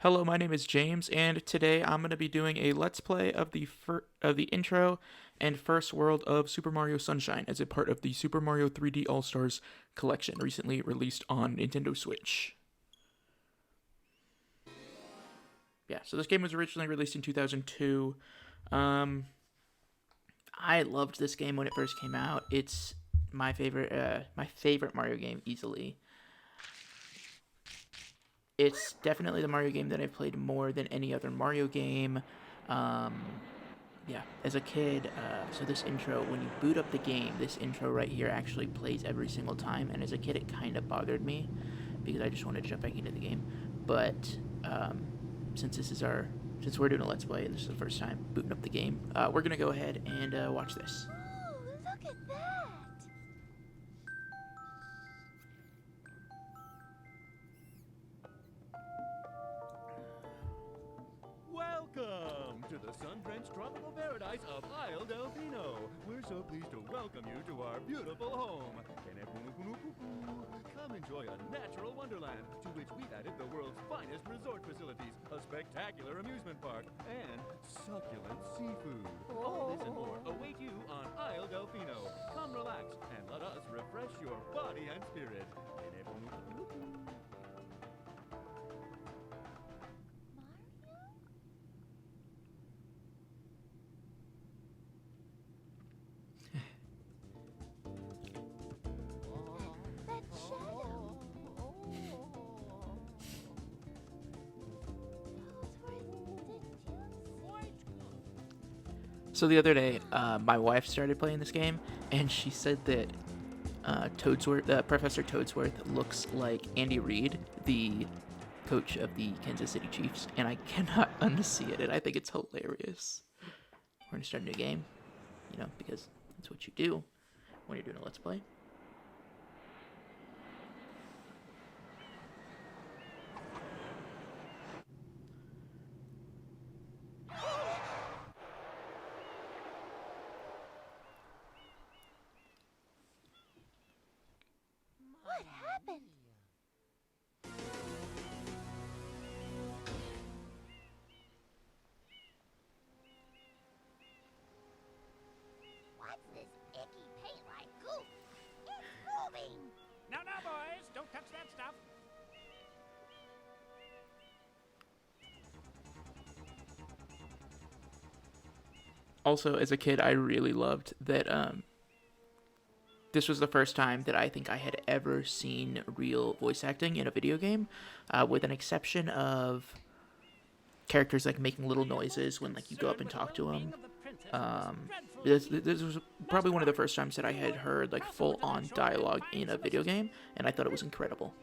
Hello, my name is James, and today I'm going to be doing a Let's Play of the intro and first world of Super Mario Sunshine as a part of the Super Mario 3D All-Stars collection, recently released on Nintendo Switch. Yeah, so this game was originally released in 2002. Um, I loved this game when it first came out. It's my favorite Mario game easily. It's definitely the Mario game that I've played more than any other Mario game. Um, yeah, as a kid, so this intro, when you boot up the game, this intro right here actually plays every single time. And as a kid, it kind of bothered me because I just wanted to jump back into the game. But um, since we're doing a Let's Play and this is the first time booting up the game, we're gonna go ahead and watch this. Oh, look at that! Welcome to the sun-drenched tropical paradise of Isle Delfino. We're so pleased to welcome you to our beautiful home. Come enjoy a natural wonderland to which we've added the world's finest resort facilities, a spectacular amusement park, and succulent seafood. All this and more await you on Isle Delfino. Come relax and let us refresh your body and spirit. That shadow! So the other day, my wife started playing this game, and she said that Professor Toadsworth looks like Andy Reid, the coach of the Kansas City Chiefs, and I cannot unsee it, and I think it's hilarious. We're gonna start a new game, because that's what you do when you're doing a Let's Play. What happened? What's this icky paint-like goof? It's moving! No, no, boys, don't touch that stuff. Also, as a kid, I really loved that this was the first time that I think I had ever seen real voice acting in a video game, with an exception of characters like making little noises when you go up and talk to them. This was probably one of the first times that I had heard full-on dialogue in a video game, and I thought it was incredible.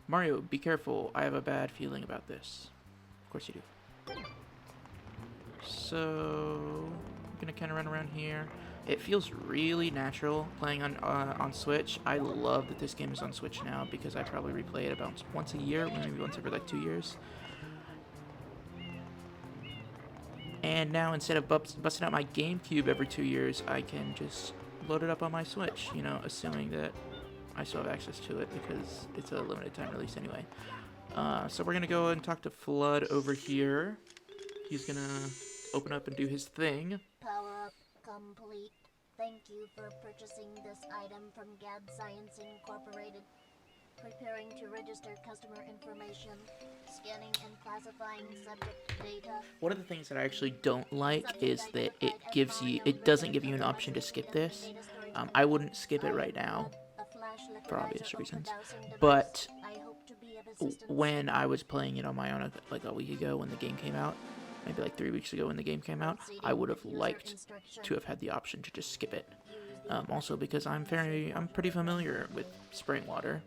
Mario, be careful. I have a bad feeling about this. Of course you do. So, I'm gonna kind of run around here. It feels really natural playing on Switch. I love that this game is on Switch now because I probably replay it about once a year, maybe once every 2 years. And now instead of busting out my GameCube every 2 years, I can just load it up on my Switch, assuming that I still have access to it because it's a limited time release anyway. So we're gonna go and talk to Flood over here. He's gonna open up and do his thing. Power up complete. Thank you for purchasing this item from Gad Science Incorporated. Preparing to register customer information. Scanning and classifying subject data. One of the things that I actually don't like is that it doesn't give you an option to skip this. I wouldn't skip it right now for obvious reasons, but when I was playing it on my own a week ago when the game came out, maybe 3 weeks ago when the game came out, I would have liked to have had the option to just skip it. Also because I'm pretty familiar with spraying water.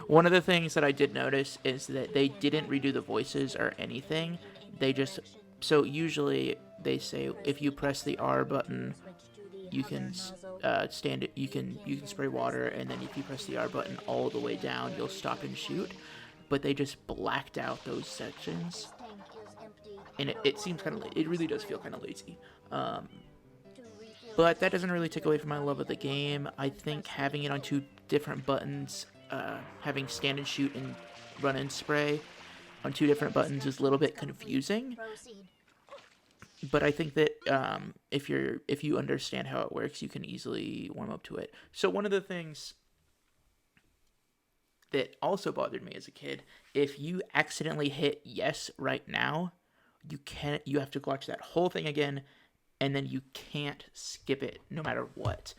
One of the things that I did notice is that they didn't redo the voices or anything. So usually they say if you press the R button, you can you can spray water, and then if you press the R button all the way down, you'll stop and shoot. But they just blacked out those sections. and it seems kind of, it really does feel kind of lazy. To refill But that doesn't really take away from my love of the game. I think having it on two different buttons, having stand and shoot and run and spray on two different buttons is a little bit confusing. proceed. But I think that if you understand how it works, you can easily warm up to it. So one of the things that also bothered me as a kid, if you accidentally hit yes right now, you have to watch that whole thing again, and then you can't skip it no matter what.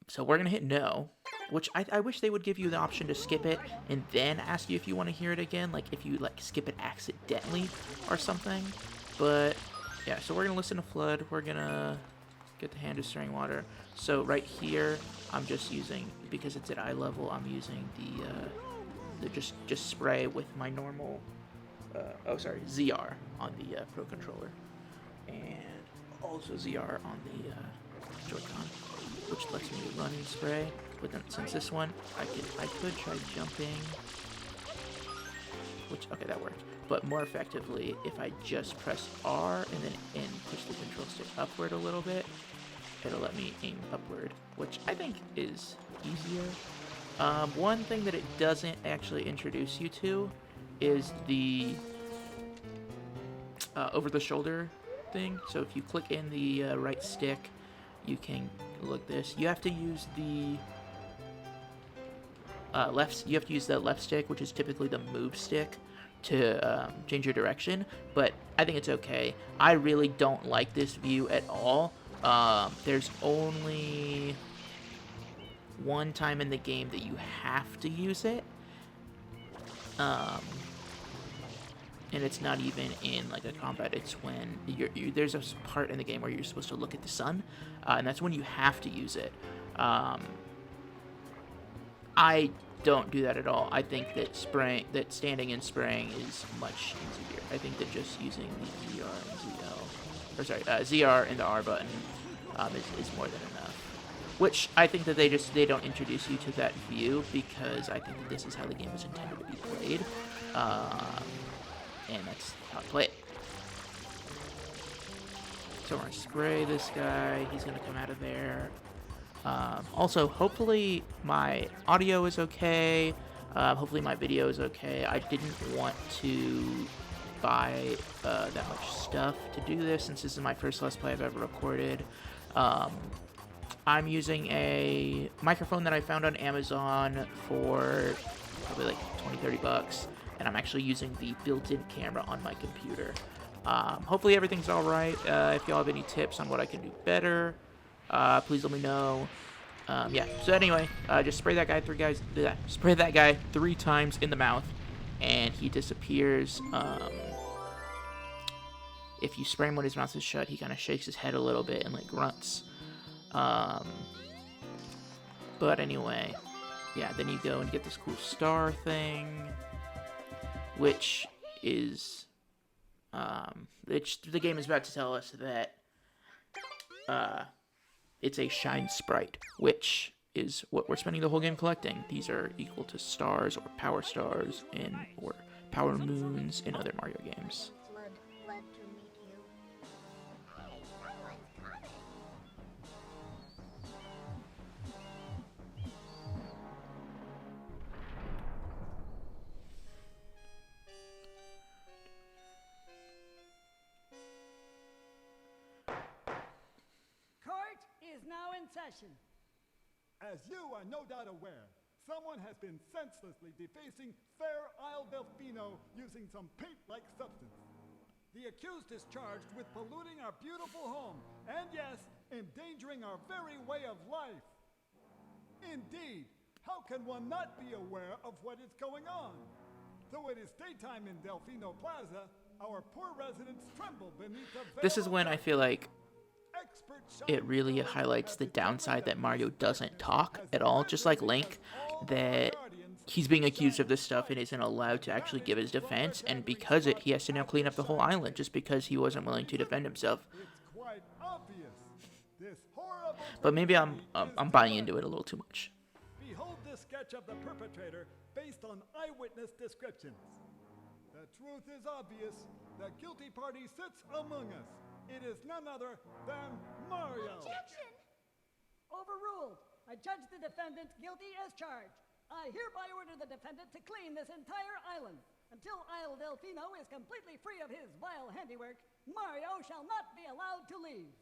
So we're gonna hit no, which I wish they would give you the option to skip it and then ask you if you want to hear it again, like if you like skip it accidentally or something. But yeah, so we're gonna listen to Flood. We're gonna get the hand of stirring water. So right here, I'm just using, because it's at eye level, I'm using the just spray with my normal ZR on the Pro controller, and also ZR on the Joy-Con, which lets me run and spray. But then since this one, I could try jumping, which, okay, that worked. But more effectively, if I just press R and push the control stick upward a little bit, it'll let me aim upward, which I think is easier. One thing that it doesn't actually introduce you to is the over-the-shoulder thing. So if you click in the right stick, you can look this. You have to use the You have to use the left stick, which is typically the move stick, to change your direction. But I think it's okay. I really don't like this view at all. There's only one time in the game that you have to use it. And it's not even in like a combat. It's when there's a part in the game where you're supposed to look at the sun, and that's when you have to use it. I don't do that at all. I think that standing and spraying is much easier. I think that just using the ZR and ZR and the R button is more than enough. Which I think that they don't introduce you to that view, because I think that this is how the game was intended to be played. And that's how I play it. So we're gonna spray this guy. He's gonna come out of there. Also, hopefully my audio is okay. Hopefully my video is okay. I didn't want to buy that much stuff to do this, since this is my first Let's Play I've ever recorded. I'm using a microphone that I found on Amazon for probably like 20-30 bucks. And I'm actually using the built-in camera on my computer. Hopefully everything's alright. If y'all have any tips on what I can do better, please let me know. Yeah, so anyway, just spray that guy three times in the mouth, and he disappears. If you spray him when his mouth is shut, he kind of shakes his head a little bit and like grunts. But anyway, yeah, then you go and get this cool star thing, which is, the game is about to tell us that, it's a shine sprite, which is what we're spending the whole game collecting. These are equal to stars or power stars or power moons in other Mario games. Flood, glad to meet you. Court is now in session. As you are no doubt aware, someone has been senselessly defacing Fair Isle Delfino using some paint-like substance. The accused is charged with polluting our beautiful home, and yes, endangering our very way of life. Indeed, how can one not be aware of what is going on? Though it is daytime in Delfino Plaza, our poor residents tremble beneath the veil. This is when I feel like Expert it really highlights the downside that Mario doesn't talk at all, just like Link, that he's being accused of this stuff and isn't allowed to actually give his defense, and because he has to now clean up the whole island just because he wasn't willing to defend himself. It's quite obvious. This horrible But maybe I'm tragedy is buying into it a little too much. Behold this sketch of the perpetrator based on eyewitness descriptions. The The truth is obvious. The guilty party sits among us. It is none other than Mario. Objection! Overruled. I judge the defendant guilty as charged. I hereby order the defendant to clean this entire island. Until Isle Delfino is completely free of his vile handiwork, Mario shall not be allowed to leave.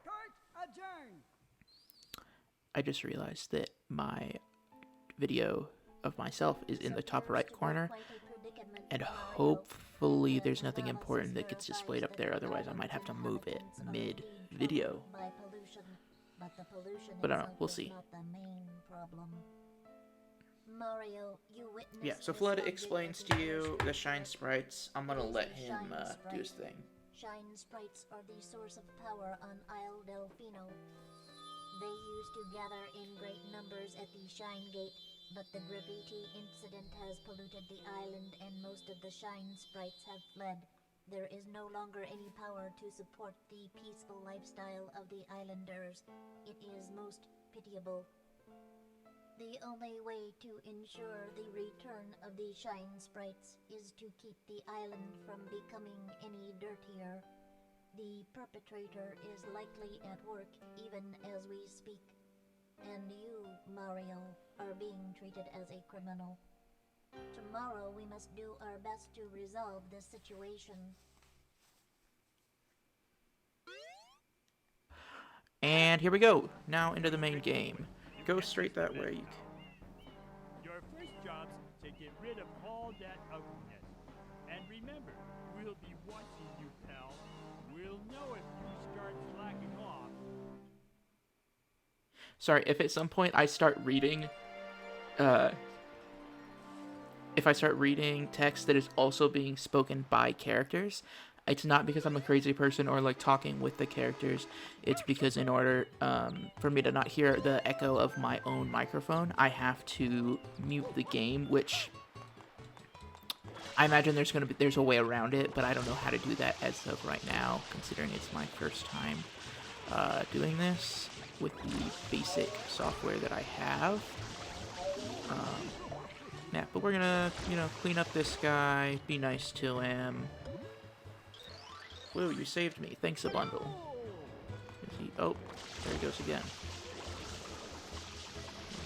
Court adjourned. I just realized that my video of myself is in the top right corner, and hopefully there's nothing important that gets displayed up there, otherwise I might have to move it mid-video. But I don't know, we'll see. Mario, you witnessed Yeah, so the Flood subject explains of to the you illusion. the Shine Sprites. I'm gonna let him do his thing. Shine sprites are the source of power on Isle Delfino. They used to gather in great numbers at the Shine Gate, but the graffiti incident has polluted the island and most of the Shine sprites have fled. There is no longer any power to support the peaceful lifestyle of the islanders. It is most pitiable. The only way to ensure the return of the Shine Sprites is to keep the island from becoming any dirtier. The perpetrator is likely at work even as we speak. And you, Mario, are being treated as a criminal. Tomorrow we must do our best to resolve this situation. And here we go. Now into the main game. Go straight that way. Your first job's to get rid of all that ugliness. And remember, we'll be watching you, pal. We'll know if you start slacking off. Sorry, if at some point I start reading, if I start reading text that is also being spoken by characters, it's not because I'm a crazy person or like talking with the characters. It's because in order for me to not hear the echo of my own microphone, I have to mute the game, which I imagine there's a way around it, but I don't know how to do that as of right now, considering it's my first time doing this with the basic software that I have. Yeah, but we're gonna, clean up this guy, be nice to him. Woo, you saved me. Thanks a bundle. Is he? Oh, there he goes again.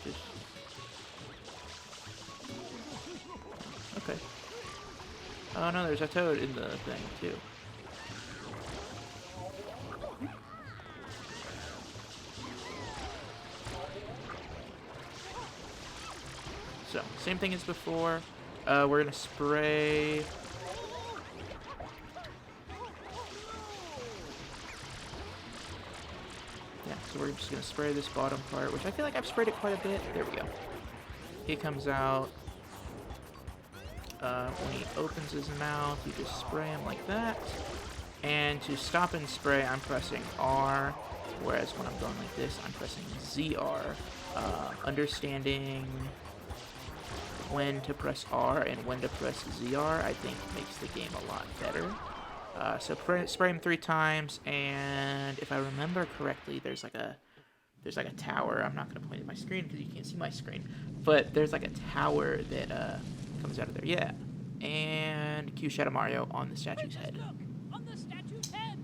Just... Okay. Oh no, there's a toad in the thing, too. So, same thing as before. We're gonna spray... Yeah, so we're just gonna spray this bottom part, which I feel like I've sprayed it quite a bit. There we go. He comes out. When he opens his mouth, you just spray him like that. And to stop and spray, I'm pressing R, whereas when I'm going like this, I'm pressing ZR. Understanding when to press R and when to press ZR, I think makes the game a lot better. So spray him 3 times, and if I remember correctly, there's like a tower. I'm not gonna point at my screen because you can't see my screen, but there's like a tower that comes out of there. Yeah, and cue Shadow Mario on the statue's head. Look, on the statue's head.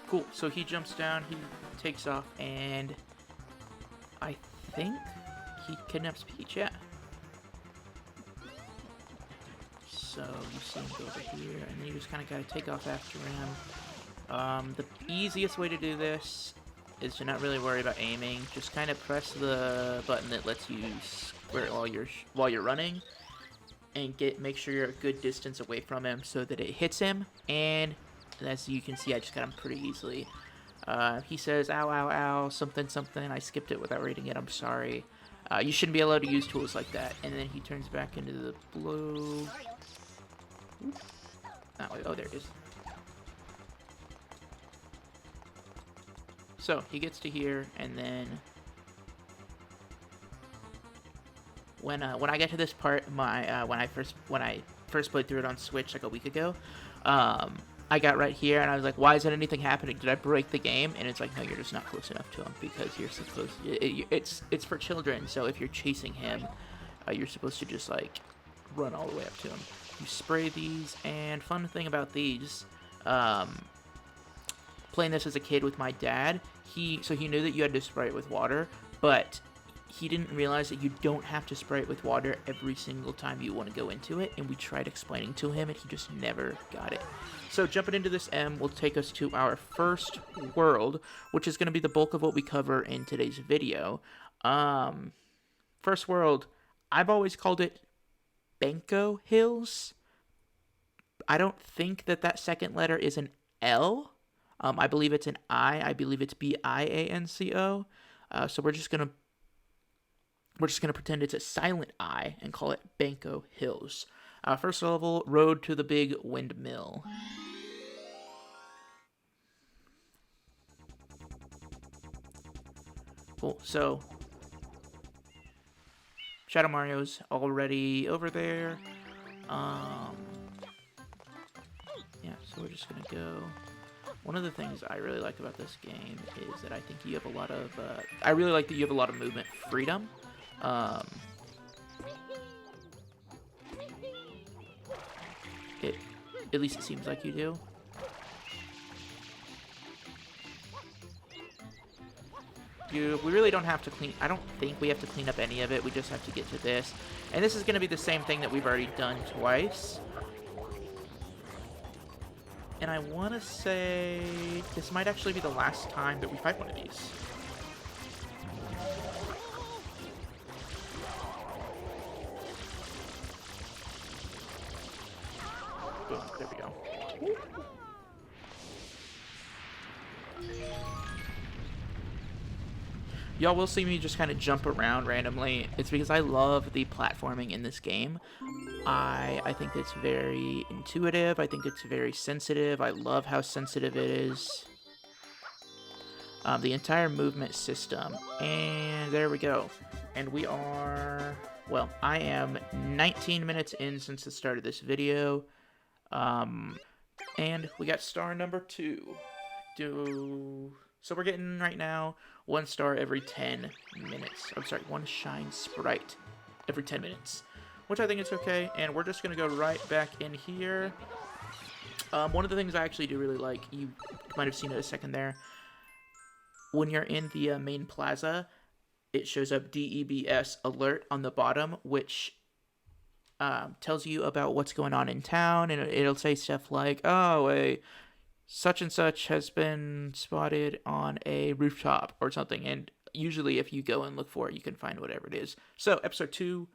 Cool. So he jumps down, he takes off, and I think he kidnaps Peach. Yeah. So you see him go over here, and then you just kind of got to take off after him. The easiest way to do this is to not really worry about aiming. Just kind of press the button that lets you squirt while you're running, and make sure you're a good distance away from him so that it hits him. And as you can see, I just got him pretty easily. He says, "Ow, ow, ow, something, something." I skipped it without reading it. I'm sorry. You shouldn't be allowed to use tools like that. And then he turns back into the blue. That way. Oh, there it is. So he gets to here, and then when I get to this part, when I first played through it on Switch like a week ago. I got right here, and I was like, why isn't anything happening? Did I break the game? And it's like, no, you're just not close enough to him, because you're supposed it's for children, so if you're chasing him, you're supposed to just, like, run all the way up to him. You spray these, and fun thing about these, playing this as a kid with my dad, he knew that you had to spray it with water, but he didn't realize that you don't have to spray it with water every single time you want to go into it, and we tried explaining to him, and he just never got it. So jumping into this M will take us to our first world, which is going to be the bulk of what we cover in today's video. First world, I've always called it Bianco Hills. I don't think that second letter is an L. I believe it's an I. I believe it's Bianco. So we're just gonna pretend it's a silent I and call it Bianco Hills. First level, road to the big windmill. Cool. So Shadow Mario's already over there. Yeah, so we're just gonna go. One of the things I really like about this game is that I think you have a lot of. I really like that you have a lot of movement freedom. At least it seems like you do. We really don't have to clean. I don't think we have to clean up any of it. We just have to get to this, and this is going to be the same thing that we've already done twice. And I want to say this might actually be the last time that we fight one of these. Boom, there we go. Y'all will see me just kind of jump around randomly. It's because I love the platforming in this game. I think it's very intuitive. I think it's very sensitive. I love how sensitive it is. The entire movement system. And there we go. And we are... Well, I am 19 minutes in since the start of this video. And we got star number 2. So we're getting, right now, 1 star every 10 minutes. I'm sorry, 1 shine sprite every 10 minutes. Which I think is okay, and we're just going to go right back in here. One of the things I actually do really like, you might have seen it a second there, when you're in the main plaza, it shows up DEBS alert on the bottom, which tells you about what's going on in town, and it'll say stuff like, oh, such and such has been spotted on a rooftop or something, and usually if you go and look for it, you can find whatever it is. So, episode 2,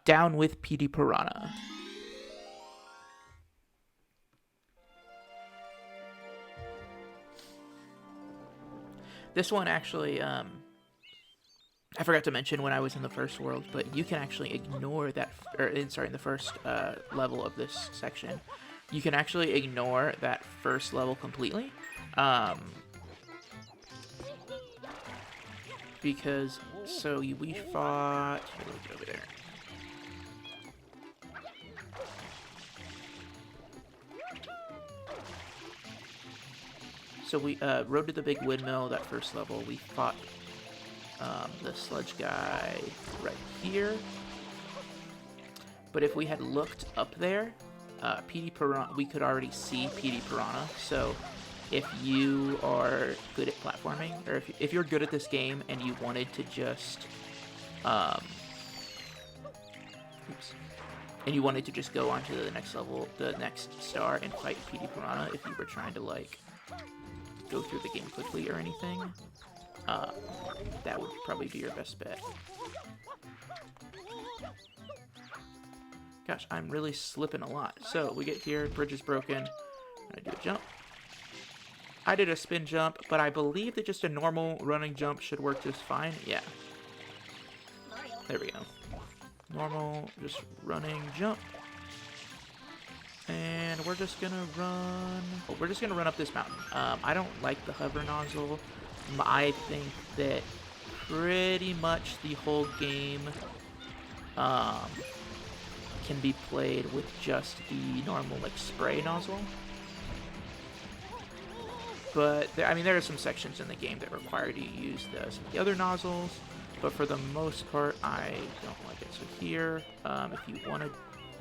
Down with PD Piranha. This one actually, I forgot to mention when I was in the first world, but you can actually ignore that, in the first level of this section. You can actually ignore that first level completely. Because, we fought... Here, let's get over there. So we rode to the big windmill, that first level. We fought the sludge guy right here. But if we had looked up there, PD Piranha, we could already see PD Piranha. So if you are good at platforming, or if you're good at this game and you wanted to just and you wanted to just go on to the next level, the next star, and fight PD Piranha, if you were trying to, like, go through the game quickly or anything, that would probably be your best bet. Gosh, I'm really slipping a lot. So, we get here, bridge is broken. I do a jump. I did a spin jump, but I believe that just a normal running jump should work just fine. Yeah. There we go. Normal, just running jump. And we're just gonna run... Oh, we're just gonna run up this mountain. I don't like the hover nozzle. I think that pretty much the whole game can be played with just the normal like spray nozzle. But there, I mean, there are some sections in the game that require you to use some of the other nozzles. But for the most part, I don't like it. So here, if you want to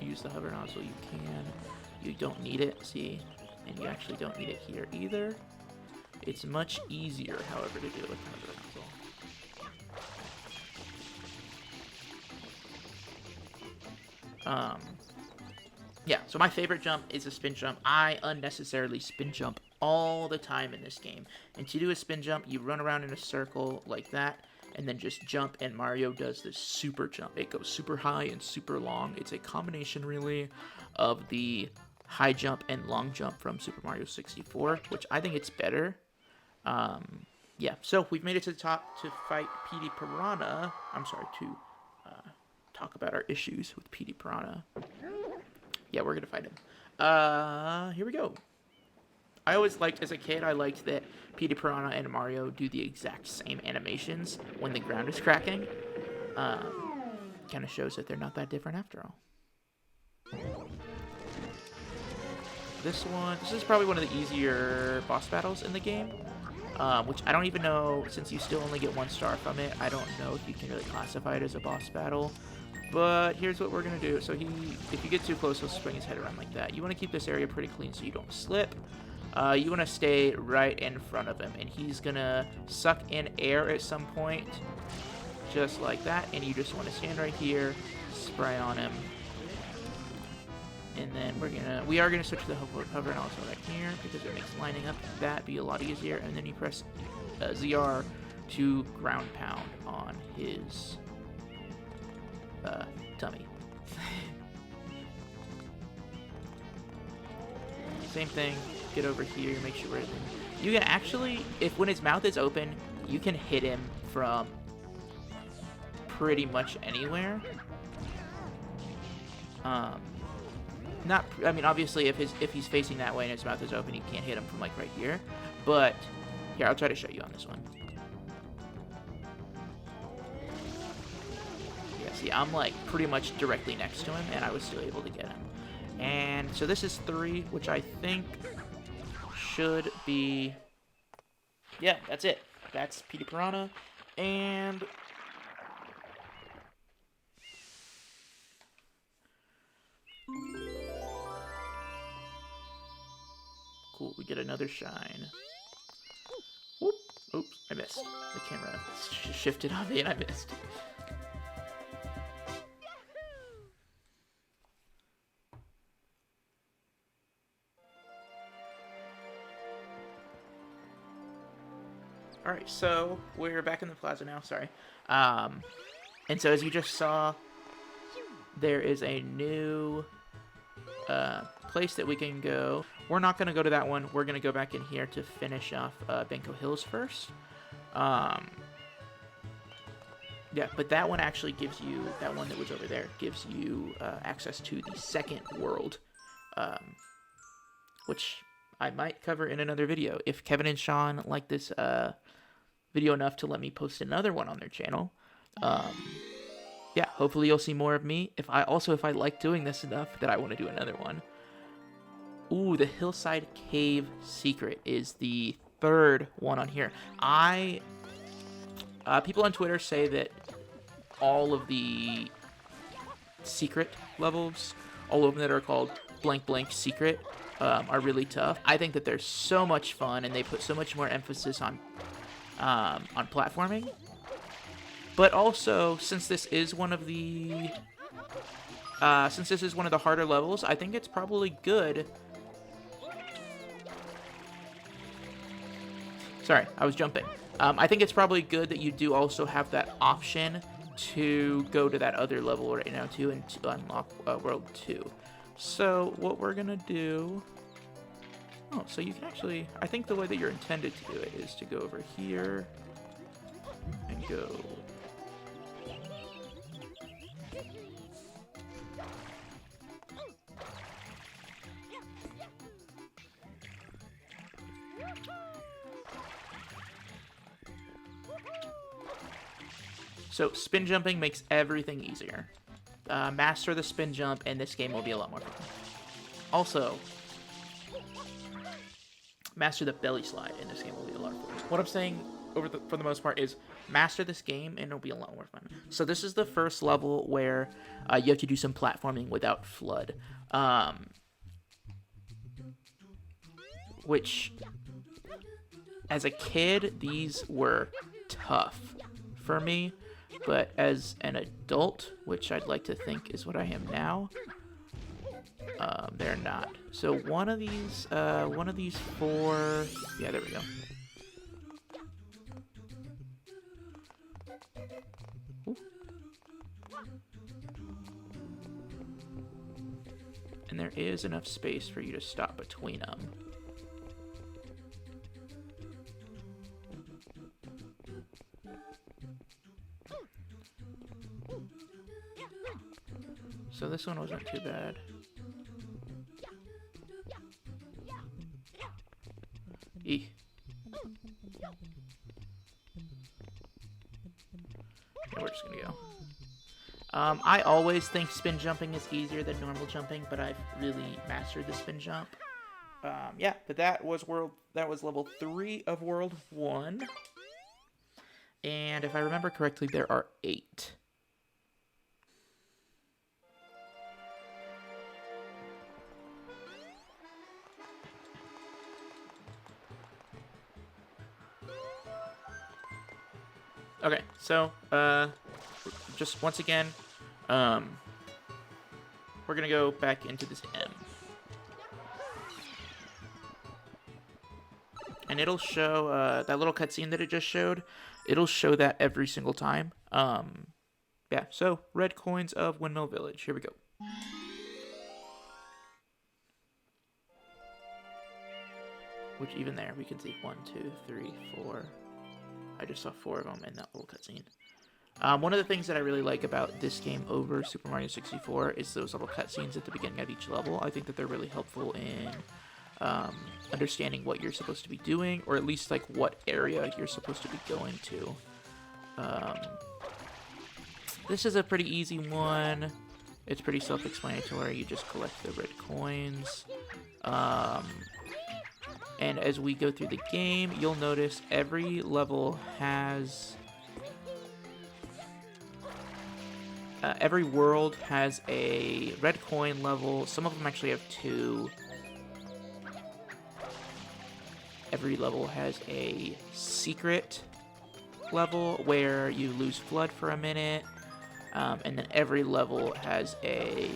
use the hover nozzle, you can. You don't need it, see? And you actually don't need it here either. It's much easier, however, to do it with the hover nozzle. Yeah, so my favorite jump is a spin jump. I unnecessarily spin jump all the time in this game. And to do a spin jump, you run around in a circle like that, and then just jump, and Mario does this super jump. It goes super high and super long. It's a combination, really, of the high jump and long jump from Super Mario 64, which I think it's better. Yeah, so we've made it to the top to fight Petey Piranha. I'm sorry, to talk about our issues with Petey Piranha. Yeah, we're gonna fight him. Here we go. I always liked, as a kid, I liked that Petey Piranha and Mario do the exact same animations when the ground is cracking. Kind of shows that they're not that different after all. This is probably one of the easier boss battles in the game, which I don't even know, since you still only get 1 star from it, I don't know if you can really classify it as a boss battle. But here's what we're going to do. So if you get too close, he'll swing his head around like that. You want to keep this area pretty clean so you don't slip. You want to stay right in front of him, and he's going to suck in air at some point, just like that. And you just want to stand right here, spray on him. And then we are gonna switch to the hover nozzle right here because it makes lining up that be a lot easier. And then you press ZR to ground pound on his tummy. Same thing. Get over here. Make sure you can actually, when his mouth is open, you can hit him from pretty much anywhere. I mean, obviously, if he's facing that way and his mouth is open, you can't hit him from, like, right here. But, here, I'll try to show you on this one. Yeah, see, I'm, like, pretty much directly next to him, and I was still able to get him. And so this is 3, which I think should be... Yeah, that's it. That's Petey Piranha. And... Cool, we get another shine. Whoop. Oops, I missed. The camera shifted on me and I missed. Alright, so we're back in the plaza now, sorry. And so as you just saw, there is a new place that we can go. We're not going to go to that one. We're going to go back in here to finish off Bianco Hills first. Yeah, but that one actually gives you, that one that was over there, gives you access to the second world, which I might cover in another video. If Kevin and Sean like this video enough to let me post another one on their channel, yeah, hopefully you'll see more of me. If I like doing this enough that I want to do another one. Ooh, the Hillside Cave Secret is the 3rd one on here. People on Twitter say that all of the secret levels, all of them that are called blank blank secret, are really tough. I think that they're so much fun, and they put so much more emphasis on platforming. But also, since this is one of the harder levels, I think it's probably good. Sorry, I was jumping. I think it's probably good that you do also have that option to go to that other level right now too, and to unlock World 2. So what we're gonna do... Oh, so you can actually... I think the way that you're intended to do it is to go over here and go... So spin jumping makes everything easier. master the spin jump, and this game will be a lot more fun. Also, master the belly slide, and this game will be a lot of fun. What I'm saying for the most part is master this game, and it'll be a lot more fun. So this is the first level where you have to do some platforming without FLUDD. Which, as a kid, these were tough for me, but as an adult, which I'd like to think is what I am now, they're not. So one of these four, yeah, there we go. Ooh. And there is enough space for you to stop between them. So this one wasn't too bad. Eeh. Yeah, we're just gonna go. I always think spin jumping is easier than normal jumping, but I've really mastered the spin jump. Yeah, but that was level 3 of World 1. And if I remember correctly, there are 8. Okay, so, just once again, we're gonna go back into this M. And it'll show, that little cutscene that it just showed, it'll show that every single time. Yeah, so, red coins of Windmill Village. Here we go. Which even there, we can see 1, 2, 3, 4... I just saw 4 of them in that little cutscene. One of the things that I really like about this game over Super Mario 64 is those little cutscenes at the beginning of each level. I think that they're really helpful in understanding what you're supposed to be doing, or at least like what area you're supposed to be going to. This is a pretty easy one. It's pretty self-explanatory. You just collect the red coins. And as we go through the game, you'll notice every level has... every world has a red coin level. Some of them actually have 2. Every level has a secret level where you lose FLUDD for a minute. And then every level has a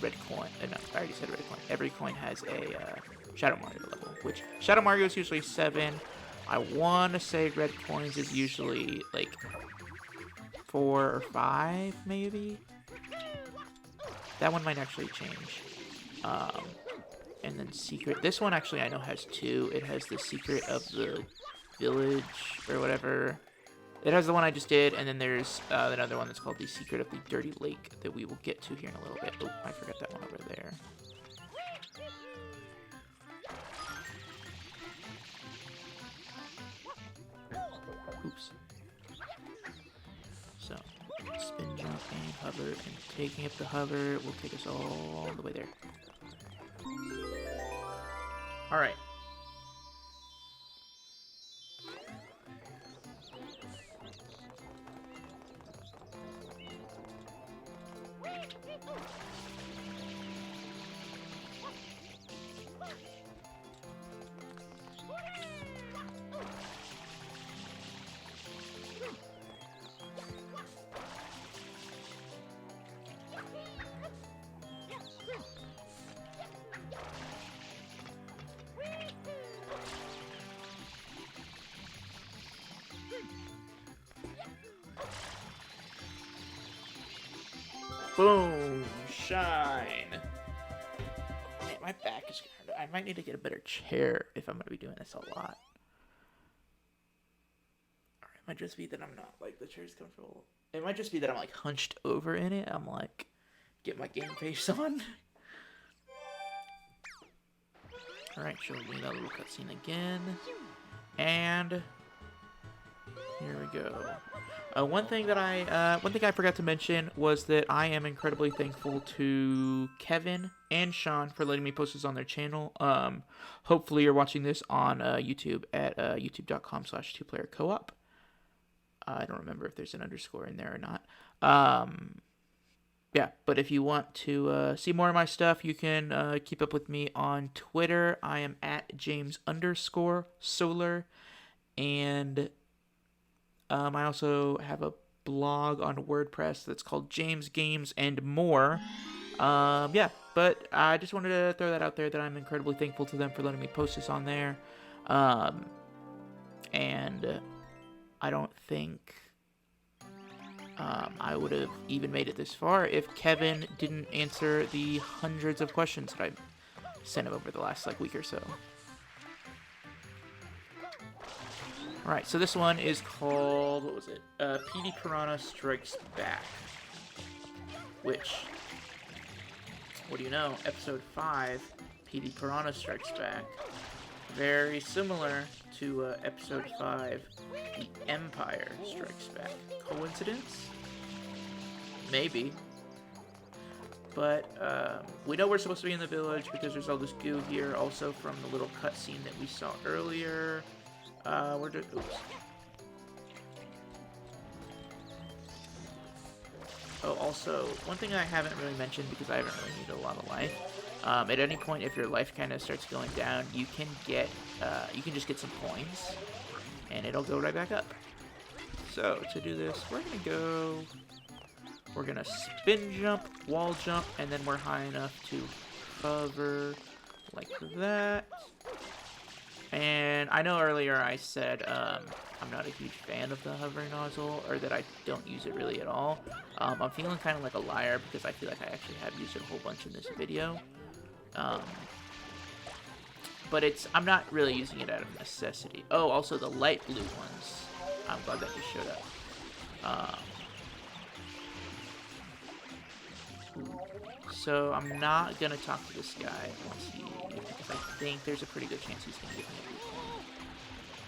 red coin. No, I already said red coin. Every coin has a... Shadow Mario level, which Shadow Mario is usually 7. I want to say red coins is usually like 4 or 5, maybe. That one might actually change. And then secret. This one actually I know has 2. It has the secret of the village or whatever. It has the one I just did, and then there's another one that's called the secret of the dirty lake that we will get to here in a little bit. Oh, I forgot that one over there. Oops. So, spin jump and hover, and taking up the hover will take us all the way there. Alright. Boom! Shine! Man, my back is gonna hurt. I might need to get a better chair if I'm gonna be doing this a lot. Or it might just be that I'm not, like, the chair's comfortable. It might just be that I'm, like, hunched over in it. I'm, like, get my game face on. Alright, showing me that little cutscene again. And... Here we go. One thing I forgot to mention was that I am incredibly thankful to Kevin and Sean for letting me post this on their channel. Hopefully you're watching this on YouTube at youtube.com/2playercoop. I don't remember if there's an underscore in there or not. Yeah, but if you want to see more of my stuff, you can keep up with me on Twitter. I am at James_Solar. And I also have a blog on WordPress that's called James Games and More. Yeah, but I just wanted to throw that out there that I'm incredibly thankful to them for letting me post this on there. And I don't think I would have even made it this far if Kevin didn't answer the hundreds of questions that I sent him over the last week or so. Alright, so this one is called, what was it? PD Piranha Strikes Back. Which, what do you know? Episode 5, PD Piranha Strikes Back. Very similar to Episode 5, The Empire Strikes Back. Coincidence? Maybe. But we know we're supposed to be in the village because there's all this goo here. Also from the little cutscene that we saw earlier. We're just, oops. Oh, also, one thing I haven't really mentioned because I haven't really needed a lot of life. At any point, if your life kind of starts going down, you can get, you can just get some coins, and it'll go right back up. So, to do this, we're gonna spin jump, wall jump, and then we're high enough to hover like that. And I know earlier I said I'm not a huge fan of the hover nozzle, or that I don't use it really at all. I'm feeling kind of like a liar because I feel like I actually have used it a whole bunch in this video. But I'm not really using it out of necessity. Oh, also the light blue ones. I'm glad that just showed up. So I'm not gonna talk to this guy because I think there's a pretty good chance he's gonna give me a blue coin.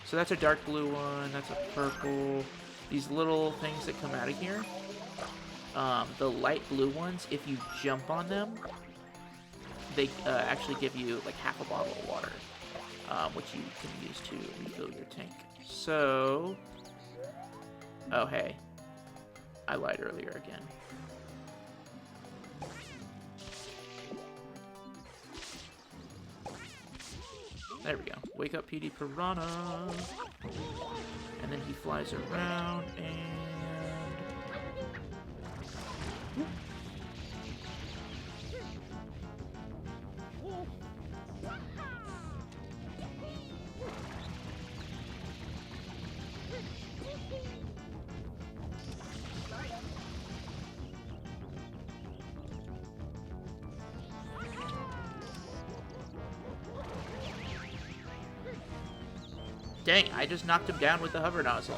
So that's a dark blue one. That's a purple. These little things that come out of here. The light blue ones, if you jump on them, they actually give you like half a bottle of water, which you can use to refill your tank. So, oh hey, I lied earlier again. There we go. Wake up, PD Piranha. And then he flies around and... Dang, I just knocked him down with the hover nozzle.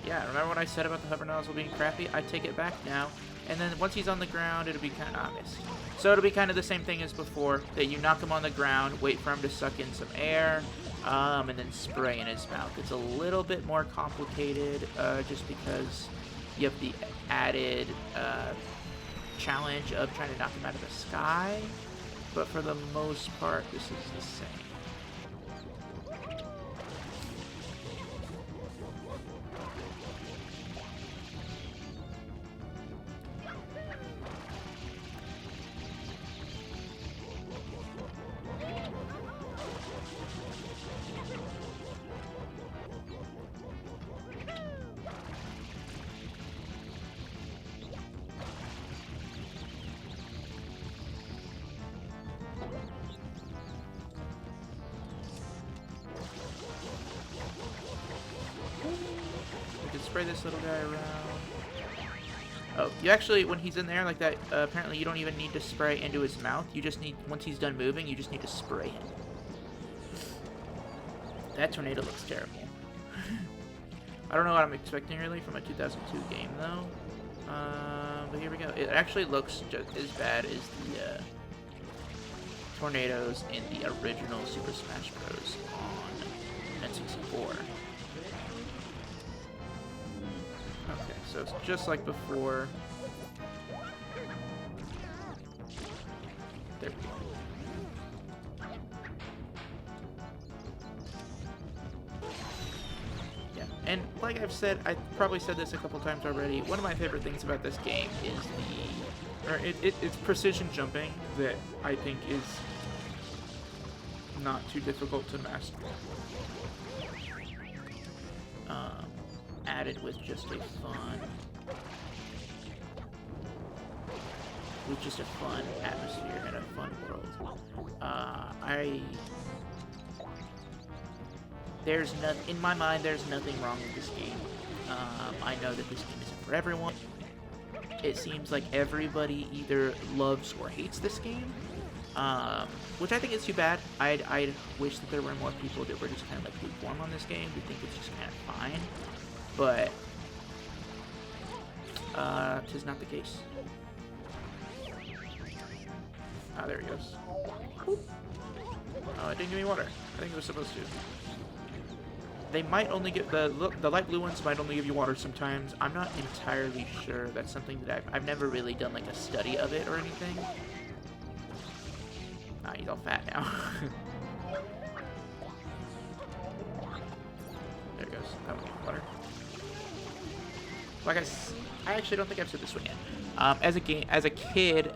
Yeah, remember what I said about the hover nozzle being crappy? I take it back now. And then once he's on the ground, it'll be kind of obvious. So it'll be kind of the same thing as before, that you knock him on the ground, wait for him to suck in some air, and then spray in his mouth. It's a little bit more complicated, just because you have the added challenge of trying to knock him out of the sky. But for the most part, this is the same. Spray this little guy around. Oh, you actually, when he's in there like that, apparently you don't even need to spray into his mouth. You just need, once he's done moving, you just need to spray him. That tornado looks terrible. I don't know what I'm expecting really from a 2002 game though. But here we go. It actually looks just as bad as the tornadoes in the original Super Smash Bros. On N64. So it's just like before. There we go. Yeah, and like I've said, I probably said this a couple times already, one of my favorite things about this game is it's precision jumping that I think is not too difficult to master. Added with just a fun atmosphere and a fun world. In my mind, there's nothing wrong with this game. I know that this game isn't for everyone. It seems like everybody either loves or hates this game, which I think is too bad. I'd wish that there were more people that were just kind of like lukewarm on this game, who think it's just kind of fine, but 'tis not the case. Ah, there he goes. Oh, it didn't give me water. I think it was supposed to. They might only get the light blue ones might only give you water sometimes. I'm not entirely sure. That's something that I've never really done like a study of it or anything. Ah, he's all fat now. There it goes. That one, water. Like I actually don't think I've said this one yet. As a kid,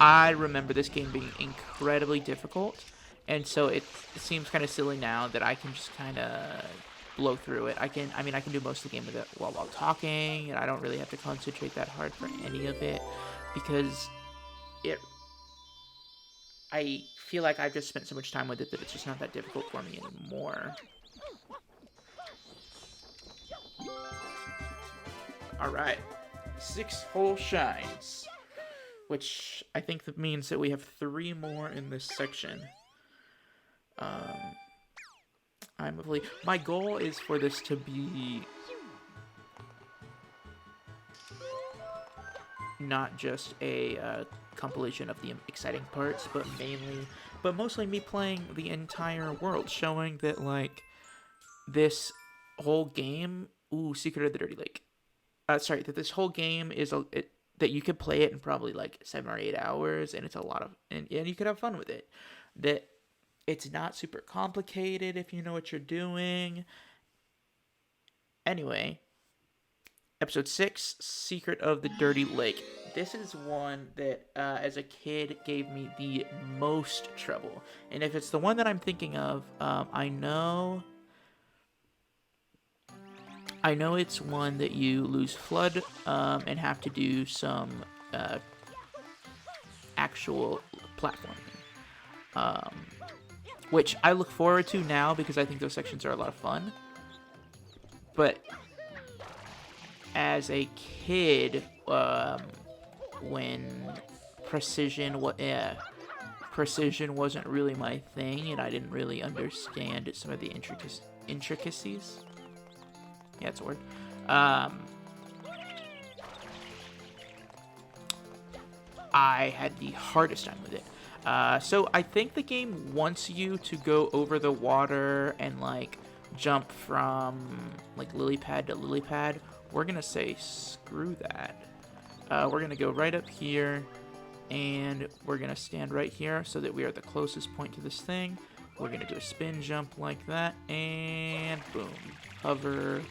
I remember this game being incredibly difficult, and so it seems kind of silly now that I can just kind of blow through it. I can do most of the game with it while talking, and I don't really have to concentrate that hard for any of it, because I feel like I've just spent so much time with it that it's just not that difficult for me anymore. Alright, 6 whole shines, which I think that means that we have 3 more in this section. My goal is for this to be not just a compilation of the exciting parts, but mostly me playing the entire world, showing that like this whole game, Secret of the Dirty Lake. That this whole game is that you could play it in probably like 7 or 8 hours, and it's a lot of and you could have fun with it. That it's not super complicated if you know what you're doing. Anyway, episode 6, Secret of the Dirty Lake. This is one that, as a kid, gave me the most trouble. And if it's the one that I'm thinking of, I know it's one that you lose flood and have to do some actual platforming. Which I look forward to now because I think those sections are a lot of fun. But as a kid, when precision wasn't really my thing, and I didn't really understand some of the intricacies. Yeah, it's a word. I had the hardest time with it. So I think the game wants you to go over the water and like jump from like lily pad to lily pad. We're gonna say screw that. We're gonna go right up here, and we're gonna stand right here so that we are the closest point to this thing. We're gonna do a spin jump like that, and boom, hover,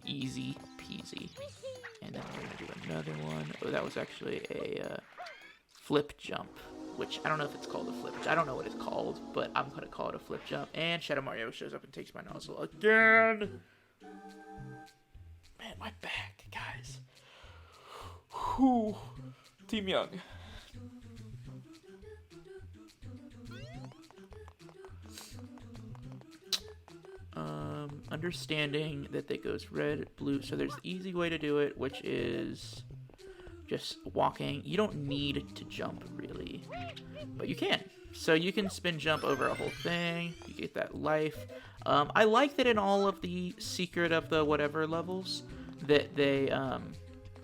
easy peasy. And then we're gonna do another one. Oh, that was actually a flip jump, which I don't know if it's called a flip. I don't know what it's called, but I'm gonna call it a flip jump. And Shadow Mario shows up and takes my nozzle again. Man, my back, guys. Whew. Team Young. Understanding that goes red, blue. So there's the easy way to do it, which is just walking. You don't need to jump, really, but you can. So you can spin jump over a whole thing. You get that life. I like that in all of the Secret of the Whatever levels that they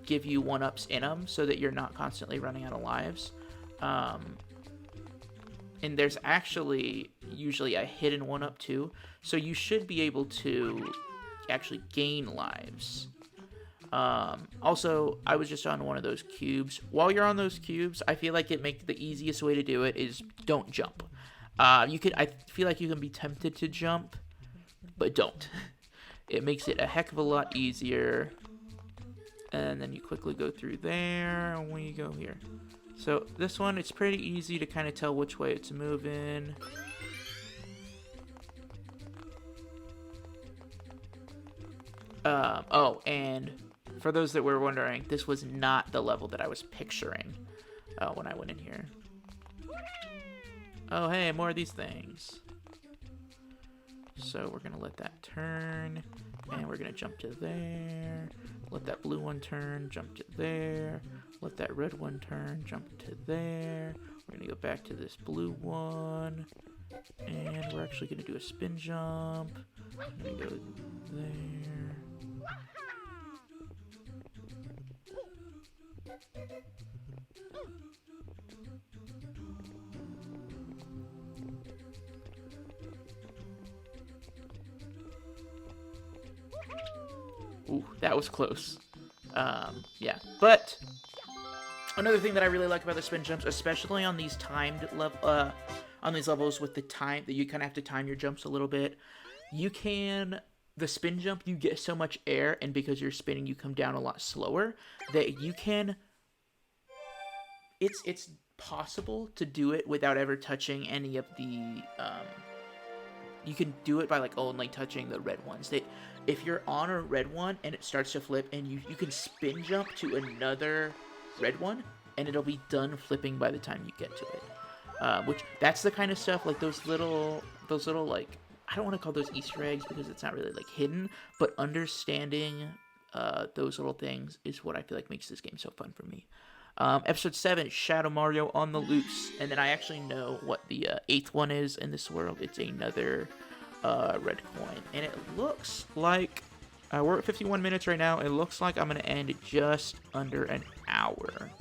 give you 1-ups in them so that you're not constantly running out of lives. And there's actually usually a hidden 1-up too. So you should be able to actually gain lives. Also, I was just on one of those cubes. While you're on those cubes, I feel like the easiest way to do it is don't jump. I feel like you can be tempted to jump, but don't. It makes it a heck of a lot easier. And then you quickly go through there, and we go here. So this one, it's pretty easy to kind of tell which way it's moving. Oh, and for those that were wondering, this was not the level that I was picturing when I went in here. Oh, hey, more of these things. So we're going to let that turn, and we're going to jump to there. Let that blue one turn, jump to there. Let that red one turn, jump to there. We're going to go back to this blue one, and we're actually going to do a spin jump. I'm going to go there. Ooh, that was close. Yeah, but another thing that I really like about the spin jumps, especially on these levels with the time that you kind of have to time your jumps a little bit, the spin jump, you get so much air, and because you're spinning, you come down a lot slower that you can. It's possible to do it without ever touching any of the. You can do it by like only touching the red ones. If you're on a red one and it starts to flip, and you can spin jump to another red one, and it'll be done flipping by the time you get to it. Which that's the kind of stuff like those little like, I don't want to call those Easter eggs because it's not really like hidden, but understanding those little things is what I feel like makes this game so fun for me. Episode 7, Shadow Mario on the Loose. And then I actually know what the 8th one is in this world. It's another red coin. And it looks like, we're at 51 minutes right now. It looks like I'm going to end just under an hour.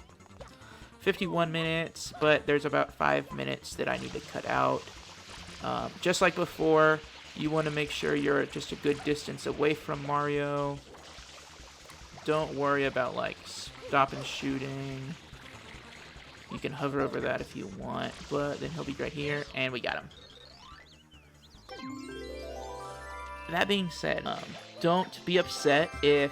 51 minutes, but there's about 5 minutes that I need to cut out. Just like before, you want to make sure you're at just a good distance away from Mario. Don't worry about like stop and shooting. You can hover over that if you want, but then he'll be right here, and we got him. That being said, don't be upset if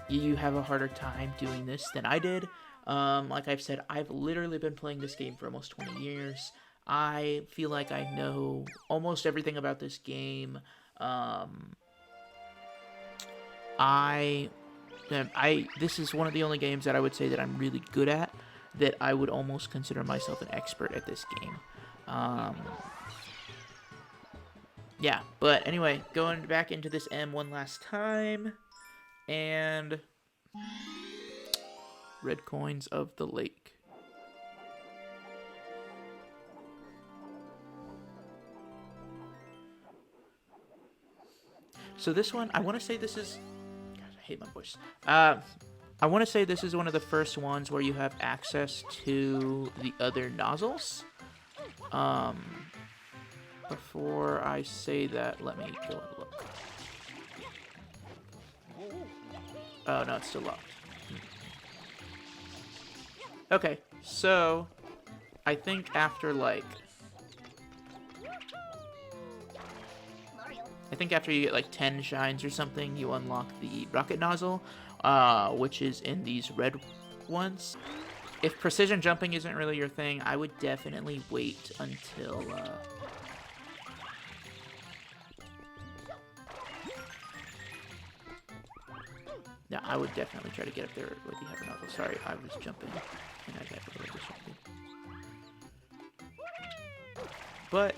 you have a harder time doing this than I did. Like I've said, I've literally been playing this game for almost 20 years. I feel like I know almost everything about this game. This is one of the only games that I would say that I'm really good at, that I would almost consider myself an expert at this game. Yeah, but anyway, going back into this M one last time, and red coins of the lake. So this one, I want to say this is... God, I hate my voice. I want to say this is one of the first ones where you have access to the other nozzles. Before I say that, let me go and look. Oh, no, it's still locked. Okay, so I think after like... I think after you get like 10 shines or something, you unlock the rocket nozzle, which is in these red ones. If precision jumping isn't really your thing, I would definitely wait until... Yeah, I would definitely try to get up there with the heavy nozzle. Sorry, I was jumping and I got a little distracted. But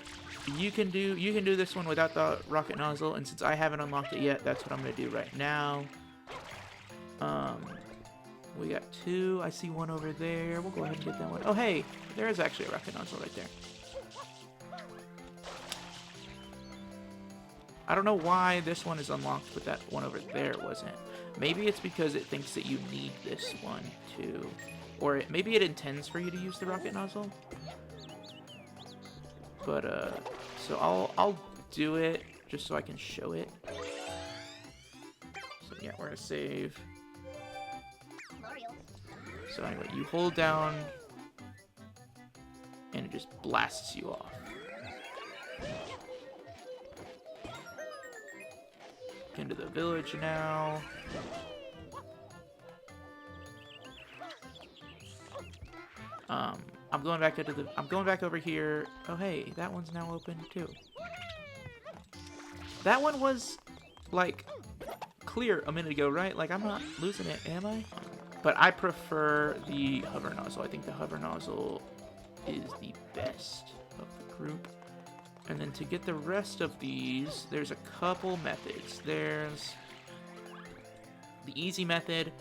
you can do this one without the rocket nozzle, and since I haven't unlocked it yet, that's what I'm gonna do right now. We got 2. I see one over there. We'll go ahead and get that one. Oh hey, there is actually a rocket nozzle right there. I don't know why this one is unlocked, but that one over there wasn't. Maybe it's because it thinks that you need this one too, or maybe it intends for you to use the rocket nozzle. But so I'll do it just so I can show it. Yeah, we're gonna save. Mario. So anyway, you hold down, and it just blasts you off. Into the village now. I'm going back into the. I'm going back over here. Oh hey, that one's now open too. That one was like clear a minute ago, right? Like I'm not losing it, am I? But I prefer the hover nozzle. I think the hover nozzle is the best of the group. And then to get the rest of these, there's a couple methods. There's the easy method,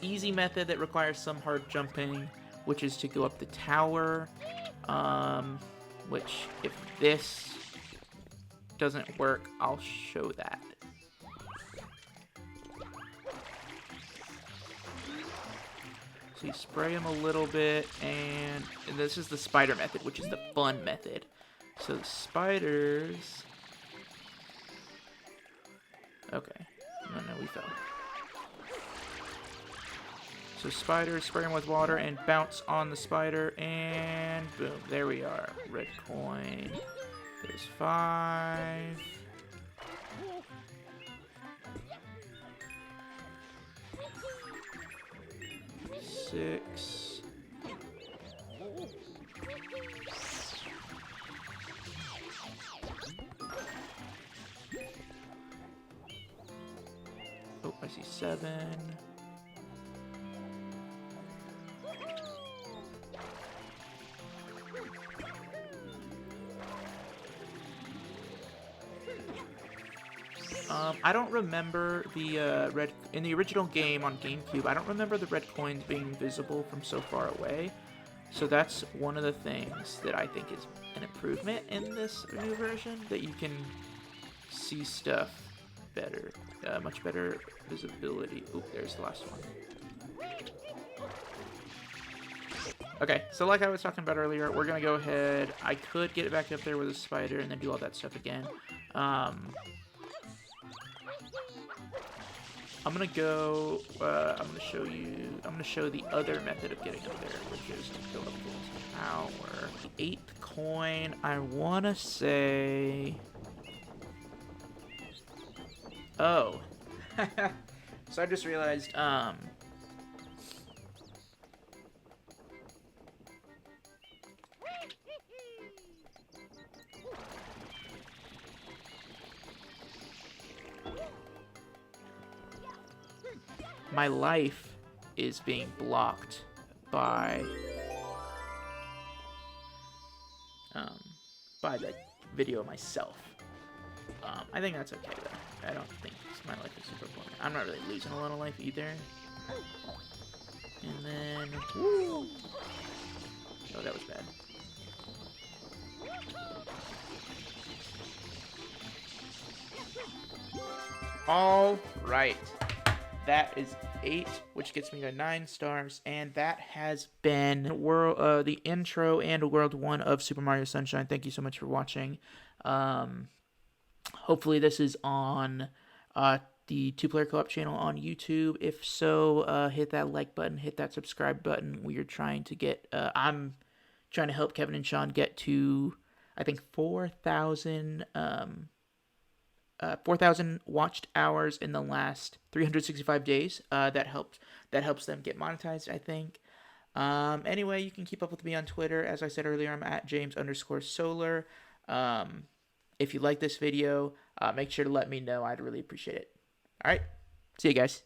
easy method that requires some hard jumping, which is to go up the tower. Which, if this doesn't work, I'll show that. So you spray them a little bit, and this is the spider method, which is the fun method. So the spiders... Okay. No, we fell. So spiders, spray them with water and bounce on the spider, and boom, there we are. Red coin. There's 5. Six. Oh, I see 7. I don't remember the red in the original game on GameCube. I don't remember the red coins being visible from so far away. So that's one of the things that I think is an improvement in this new version, that you can see stuff better, much better visibility. Oop, there's the last one. Okay, so like I was talking about earlier, we're gonna go ahead. I could get it back up there with a spider and then do all that stuff again. I'm gonna go, I'm gonna show the other method of getting up there, which is to go up the tower. The 8th coin, I wanna say... Oh. So I just realized, my life is being blocked by the video of myself. I think that's okay though. I don't think my life is super important. I'm not really losing a lot of life either. And then, woo! Oh, that was bad. All right. That is 8, which gets me to 9 stars, and that has been the intro and World 1 of Super Mario Sunshine. Thank you so much for watching. Hopefully this is on the 2-Player Co-op channel on YouTube. If so, hit that like button, hit that subscribe button. We are trying to get, I'm trying to help Kevin and Sean get to, I think, 4,000 watched hours in the last 365 days. That helps them get monetized, I think. Anyway, you can keep up with me on Twitter. As I said earlier, I'm at James_Solar. If you like this video, make sure to let me know. I'd really appreciate it. All right. See you guys.